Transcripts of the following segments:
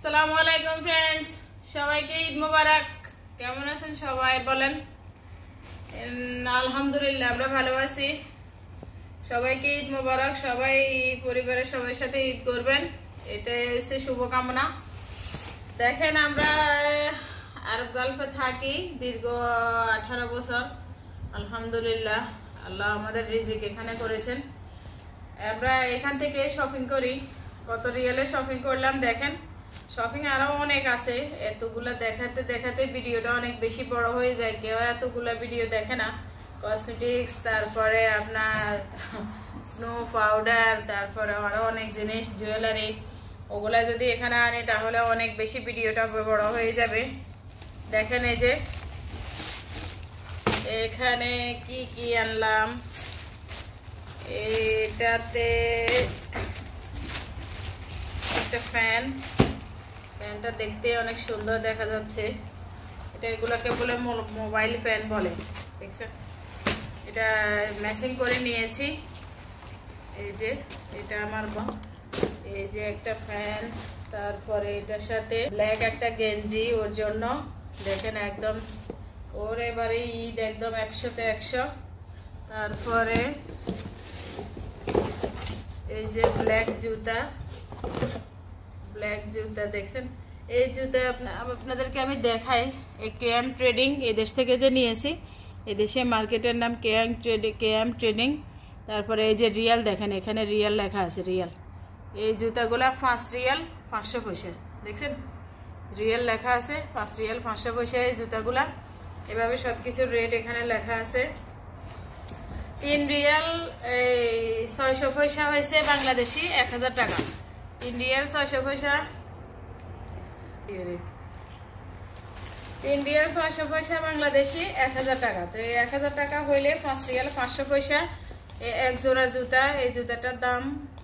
আসসালামু আলাইকুম ফ্রেন্ডস, সবাইকে ঈদ মোবারক। কেমন আছেন সবাই বলেন? আলহামদুলিল্লাহ আমরা ভালো আছি। সবাইকে ঈদ মোবারক। সবাই পরিবারের সবার সাথে ঈদ করবেন, এটাই হচ্ছে শুভকামনা। দেখেন আমরা আরব গালফে থাকি দীর্ঘ 18 বছর। আলহামদুলিল্লাহ আল্লাহ আমাদের রিজিক এখানে করেছেন। আমরা এখান থেকে শপিং করি। কত রিয়েলে শপিং করলাম দেখেন। শপিং আরো অনেক আছে, এতগুলা দেখাতে দেখাতে ভিডিওটা অনেক বেশি বড় হয়ে যায়, কেউ এতগুলা ভিডিও দেখে না। কসমেটিক্স, তারপরে আপনার স্নো পাউডার, তারপরে আরো অনেক জিনিস, জুয়েলারি, ওগুলা যদি এখানে আনি তাহলে অনেক বেশি ভিডিওটা বড় হয়ে যাবে। দেখেন এই যে এখানে কি কি আনলাম। এটাতে একটা ফ্যানটা দেখতে অনেক সুন্দর দেখা যাচ্ছে। এটা এগুলোকে বলে মোবাইল ফ্যান বলে, দেখছেন? এটা ম্যাচিং করে নিয়েছি। এই যে এটা আমার এই যে একটা ফ্যান, তারপরে এটার সাথে ব্ল্যাক একটা গেঞ্জি ওর জন্য। দেখেন একদম ওর এবারে ঈদ একদম 100-তে 100। তারপরে এই যে ব্ল্যাক জুতা দেখছেন। এই জুতা আপনাদেরকে আমি দেখাই। এই কেএম ট্রেডিং, এই দেশ থেকে যে নিয়েছি, এই দেশে মার্কেটের নাম কেএম ট্রেডিং। তারপরে এই যে রিয়াল, দেখেন এখানে রিয়াল লেখা আছে, রিয়াল। এই জুতাগুলা 5 রিয়াল 500 পয়সা, দেখছেন রিয়াল লেখা আছে, 5 রিয়াল 500 পয়সা এই জুতাগুলা। এভাবে সবকিছুর রেট এখানে লেখা আছে। 3 রিয়াল 600 পয়সা হয়েছে বাংলাদেশি 1000 টাকা। 3 রিয়াল 600 পয়সা, 3 রিয়াল 600 পয়সা বাংলাদেশি 1000 টাকা। তো এই 1000 টাকা হইলে 5 রিয়াল 500 পয়সা। এক জোড়া জুতা, এই জুতাটার দাম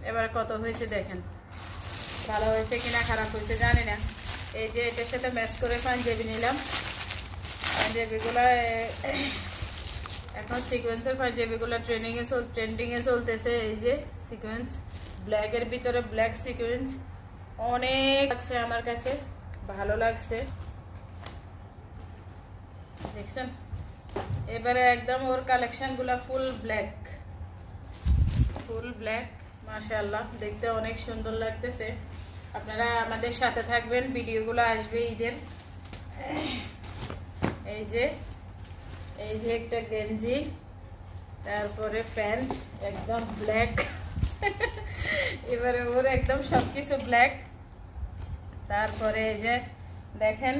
এবার কত হয়েছে দেখেন। ভালো হয়েছে কিনা খারাপ হয়েছে জানি না। এই যে এটার সাথে ম্যাচ করে পাঞ্জাবি নিলাম। পাঞ্জাবিগুলো এখন সিকোয়েন্সের পাঞ্জাবিগুলো ট্রেন্ডিং এ চলতেছে। এই যে সিকোয়েন্স, ব্ল্যাকের ভিতরে ব্ল্যাক সিকোয়েন্স, অনেক লাগছে আমার কাছে, ভালো লাগছে, দেখছেন? এবারে একদম ওর কালেকশন গুলা ফুল ব্ল্যাক মাশাআল্লাহ, দেখতে অনেক সুন্দর লাগতেছে। আপনারা আমাদের সাথে থাকবেন, ভিডিওগুলো আসবে ঈদের। এই যে একটা গেঞ্জি, তারপরে প্যান্ট একদম ব্ল্যাক। এবারে ওর একদম সবকিছু ব্ল্যাক। তারপরে এই যে দেখেন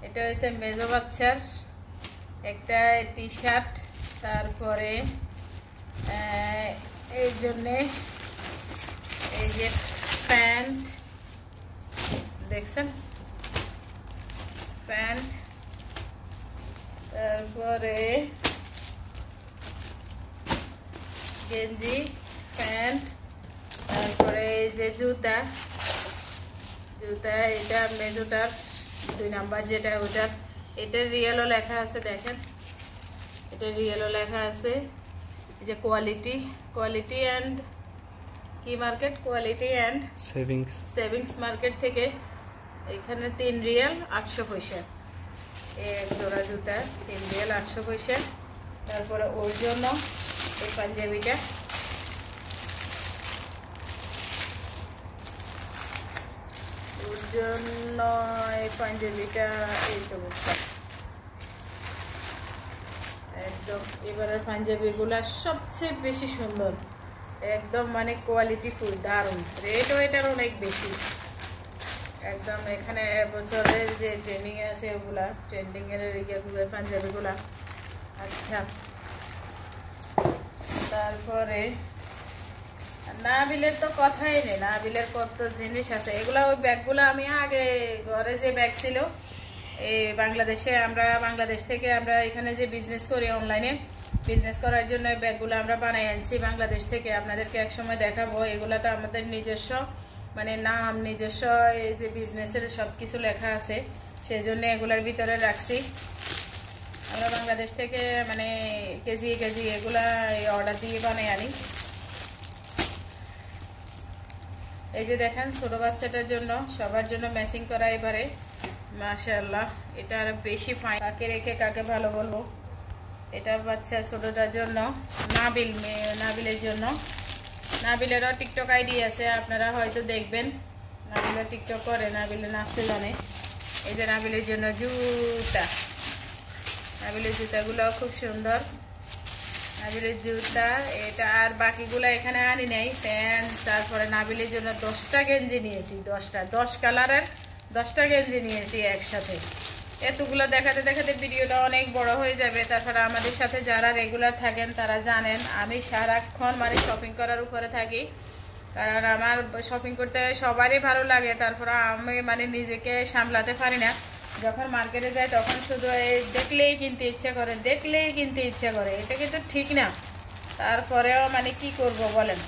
এটা হচ্ছে মেজো বাচ্চার একটা টি শার্ট। তারপরে এই জন্যে এই যে প্যান্ট, দেখছেন প্যান্ট। তারপরে গেঞ্জি, প্যান্ট, তারপরে এই যে জুতা এটা মেজোটার 2 নাম্বার যেটা, ওটার এটা রিয়েলও লেখা আছে, দেখেন এটা রিয়েলও লেখা আছে। এই যে কোয়ালিটি অ্যান্ড কি market, quality and savings market থেকে এখানে 3 রিয়াল 800 পয়সা এক জোড়া জুতা, 3 রিয়াল 800 পয়সা। তারপরে ওর জন্য এই পাঞ্জাবিটা, ওর জন্য এই পাঞ্জাবিটা এই তো একদম। এবারের পাঞ্জাবিগুলা সবচেয়ে বেশি সুন্দর, একদম মানে কোয়ালিটি ফুল, দারুণ। রেটও এটার অনেক বেশি একদম। এখানে বছরের যে ট্রেন্ডিং আছে ওগুলা, ট্রেন্ডিং এর পাঞ্জাবিগুলা। আচ্ছা, তারপরে নাবিলের তো কথাই নেই, নাবিলের কত জিনিস আছে। এগুলা ওই ব্যাগগুলো আমি আগে ঘরে যে ব্যাগ ছিল, এই বাংলাদেশ থেকে আমরা এখানে যে বিজনেস করি, অনলাইনে বিজনেস করার জন্য এই ব্যাগগুলো আমরা বানাই আনছি বাংলাদেশ থেকে। আপনাদেরকে একসময় দেখাবো। এগুলা তো আমাদের নিজস্ব মানে নাম, নিজস্ব এই যে বিজনেসের সবকিছু লেখা আছে, সেই জন্য এগুলার ভিতরে রাখছি। আমরা বাংলাদেশ থেকে মানে কেজি এগুলা অর্ডার দিয়ে বানাই আনি। এই যে দেখেন ছোট বাচ্চাটার জন্য সবার জন্য ম্যাচিং করা এবারে মাশাআল্লাহ। এটা আর বেশি ফাইন, কাকে রেখে কাকে ভালো বলবো। এটা বাচ্চা ছোটটার জন্য, নাবিলের জন্য। নাবিলেরও টিকটক আইডি আছে, আপনারা হয়তো দেখবেন। নাবিলা টিকটক করে, নাবিলে নাচতে জানে। এই যে নাবিলের জন্য জুতা, নাবিলের জুতাগুলো খুব সুন্দর। নাবিলের জুতা এটা, আর বাকিগুলো এখানে আনি নাই। প্যান্ট, তারপরে নাবিলের জন্য 10টা গেঞ্জি নিয়েছি, 10 কালারের 10টা গেঞ্জি নিয়েছি একসাথে। এতগুলো দেখাতে দেখাতে ভিডিওটা অনেক বড় হয়ে যাবে। তাছাড়া আমাদের সাথে যারা রেগুলার থাকেন তারা জানেন আমি সারাক্ষণ মানে শপিং করার উপরে থাকি, কারণ আমার শপিং করতে সবারই ভালো লাগে। তারপরে আমি মানে নিজেকে সামলাতে পারি না। যখন মার্কেটে যাই তখন শুধু দেখলেই কিনতে ইচ্ছে করে, দেখলেই কিনতে ইচ্ছে করে। এটা কিন্তু ঠিক না। তারপরেও মানে কি করব বলেন,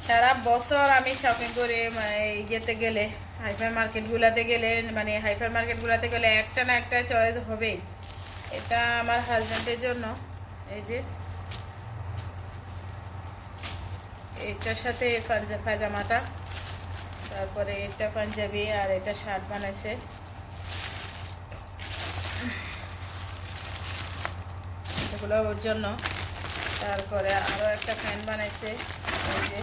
সারা বছর আমি শপিং করি ইয়েতে গেলে, হাইপার মার্কেটগুলোতে গেলে, মানে হাইপার মার্কেটগুলোতে গেলে একটা না একটা চয়েস হবেই। এটা আমার হাজব্যান্ডের জন্য, এই যে এটার সাথে পায়জামাটা, তারপরে এটা পাঞ্জাবি, আর এটা শার্ট বানাইছে। এগুলো ওর জন্য। তারপরে আরো একটা ফ্যান বানাইছে, এই যে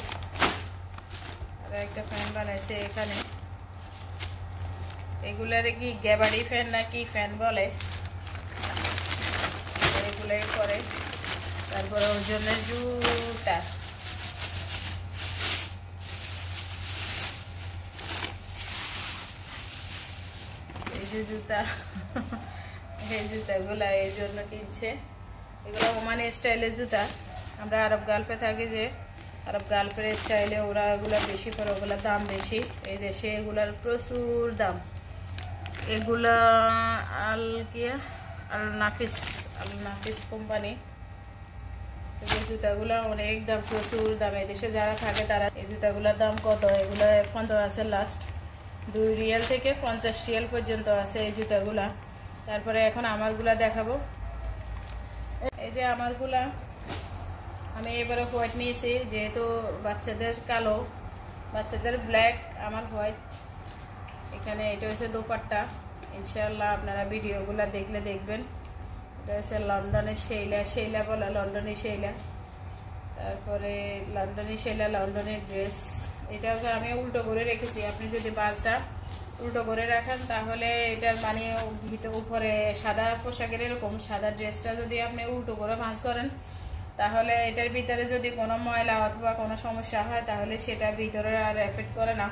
আরো একটা ফ্যান বানাইছে এখানে। এগুলারে কি গ্যাবারি ফ্যান না কি ফ্যান বলে, এগুলাই করে। তারপরে ওর জন্য জুতা, এই যে জুতা, এই জুতাগুলা এই জন্য কিনছে। এগুলো ওমানি স্টাইলের জুতা। আমরা আরব গালফে থাকি, যে আরব গালফের স্টাইলে ওরা এগুলা বেশি করে, ওগুলোর দাম বেশি। এই দেশে এগুলার প্রচুর দাম। এগুলা আল নাফিস কোম্পানি। এই জুতাগুলা অনেক দাম, প্রচুর দাম। এই দেশে যারা থাকে তারা এই জুতাগুলোর দাম কত, এগুলো 15 আছে লাস্ট, 2 রিয়াল থেকে 50 রিয়াল পর্যন্ত আছে এই জুতাগুলা। তারপরে এখন আমারগুলা দেখাবো। এই যে আমারগুলা আমি এবারে হোয়াইট নিয়েছি, যেহেতু বাচ্চাদের কালো, বাচ্চাদের ব্ল্যাক, আমার হোয়াইট। এখানে এটা হচ্ছে দোপাট্টা। ইনশাআল্লাহ আপনারা ভিডিওগুলো দেখলে দেখবেন। এটা হচ্ছে লন্ডনের সেইলা বলে, লন্ডনি সেইলা। তারপরে লন্ডনের ড্রেস। এটাকে আমি উল্টো করে রেখেছি। আপনি যদি বাসটা উল্টো করে রাখেন তাহলে এটা মানে উপরে সাদা পোশাকের এরকম সাদা ড্রেসটা যদি আপনি উল্টো করে ভাঁজ করেন, তাহলে এটার ভিতরে যদি কোনো ময়লা অথবা কোনো সমস্যা হয় তাহলে সেটা ভিতরে আর এফেক্ট করে না।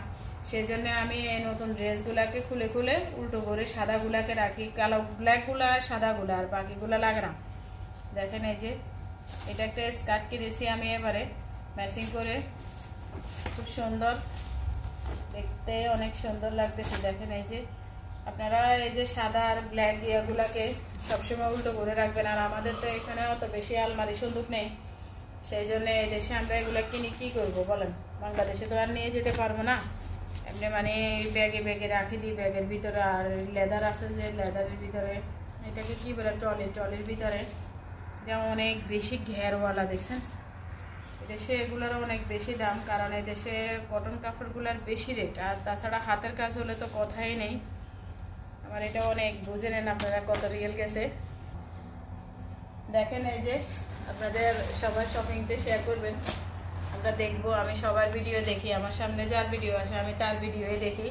সেই জন্য আমি এই নতুন ড্রেসগুলাকে খুলে খুলে উল্টো করে সাদাগুলাকে রাখি, কালো ব্ল্যাকগুলা আর সাদাগুলা, আর বাকিগুলা লাগে না। দেখেন এই যে এটা একটা স্কার্ট কিনেছি আমি এবারে ম্যাচিং করে, খুব সুন্দর দেখতে, অনেক সুন্দর লাগতেছে। দেখেন এই যে আপনারা এই যে সাদা আর ব্ল্যাক ইয়াগুলাকে সবসময় উল্টো করে রাখবেন। আর আমাদের তো এখানে অত বেশি আলমারি সুন্দর নেই, সেই জন্য এই দেশে আমরা এগুলো কিনি, কি করব বলেন। বাংলাদেশে তো আর নিয়ে যেতে পারবো না, এমনি মানে ব্যাগে রাখি দিই, ব্যাগের ভিতরে। আর লেদার আছে, যে লেদারের ভিতরে এটাকে কি বলে, ট্রলির ভিতরে, যেমন অনেক বেশি ঘেরওয়ালা। দেখছেন এদেশে এগুলোর অনেক বেশি দাম, কারণ এদেশে কটন কাপড়গুলোর বেশি রেট। আর তাছাড়া হাতের কাজ হলে তো কথাই নেই। আমার এটা অনেক বুঝে নেন আপনারা কত রিয়েল গেছে। দেখেন এই যে আপনাদের সবার শপিংটা শেয়ার করবেন, আমরা দেখবো। আমি সবার ভিডিও দেখি, আমার সামনে যার ভিডিও আসে আমি তার ভিডিওই দেখি।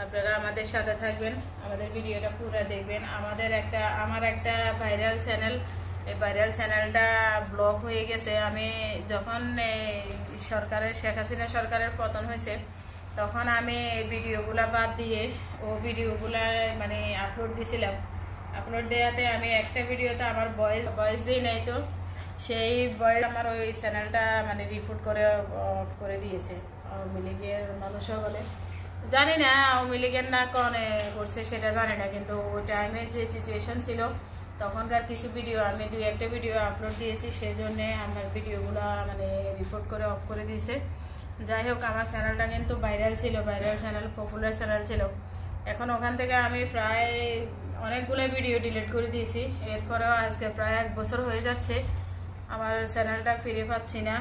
আপনারা আমাদের সাথে থাকবেন, আমাদের ভিডিওটা পুরো দেখবেন। আমার একটা ভাইরাল চ্যানেল, এই ভাইরাল চ্যানেলটা ব্লক হয়ে গেছে। আমি যখন শেখ হাসিনা সরকারের পতন হয়েছে তখন আমি এই ভিডিওগুলা বাদ দিয়ে ও ভিডিওগুলা মানে আপলোড দিছিলাম। আপলোড দেওয়াতে আমি একটা ভিডিওতে আমার ভয়েস দিই নাই, তো সেই ভয়েস আমার ওই চ্যানেলটা মানে রিপোর্ট করে অফ করে দিয়েছে আওয়ামী লীগের মানুষ বলে। জানি না আওয়ামী লীগের না কনে করছে সেটা জানি না, কিন্তু ওই টাইমে যে সিচুয়েশন ছিল তখনকার কিছু ভিডিও আমি 2-1টা ভিডিও আপলোড দিয়েছি, সেই জন্যে আমার ভিডিওগুলো মানে রিপোর্ট করে অফ করে দিয়েছে। যাই হোক, আমার চ্যানেলটা কিন্তু ভাইরাল ছিল, ভাইরাল চ্যানেল, পপুলার চ্যানেল ছিল। এখন ওখান থেকে আমি প্রায় অনেকগুলো ভিডিও ডিলিট করে দিয়েছি। এরপরেও আজকে প্রায় 1 বছর হয়ে যাচ্ছে আমার চ্যানেলটা ফিরে পাচ্ছি না,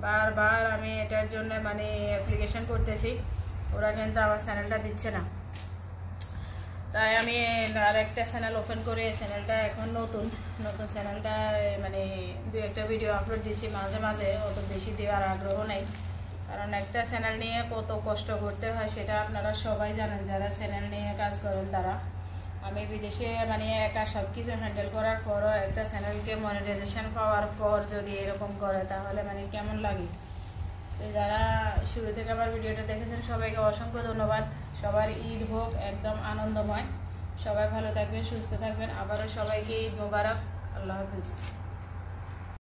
বারবার আমি এটার জন্য মানে অ্যাপ্লিকেশন করতেছি, ওরা কিন্তু আমার চ্যানেলটা দিচ্ছে না। তাই আমি আর একটা চ্যানেল ওপেন করে, চ্যানেলটা এখন নতুন চ্যানেলটা মানে দু একটা ভিডিও আপলোড দিচ্ছি মাঝে মাঝে, অত বেশি দেওয়ার আগ্রহ নেই, কারণ একটা চ্যানেল নিয়ে কত কষ্ট করতে হয় সেটা আপনারা সবাই জানেন যারা চ্যানেল নিয়ে কাজ করেন তারা। আমি বিদেশে মানে একা সব কিছু হ্যান্ডেল করার পরও একটা চ্যানেলকে মনিটাইজেশন পাওয়ার পর যদি এরকম করে তাহলে মানে কেমন লাগে। তো যারা শুরু থেকে আমার ভিডিওটা দেখেছেন সবাইকে অসংখ্য ধন্যবাদ। সবার ঈদ হোক একদম আনন্দময়, সবাই ভালো থাকবেন, সুস্থ থাকবেন। আবারও সবাইকে ঈদ মোবারক, আল্লাহ হাফিজ।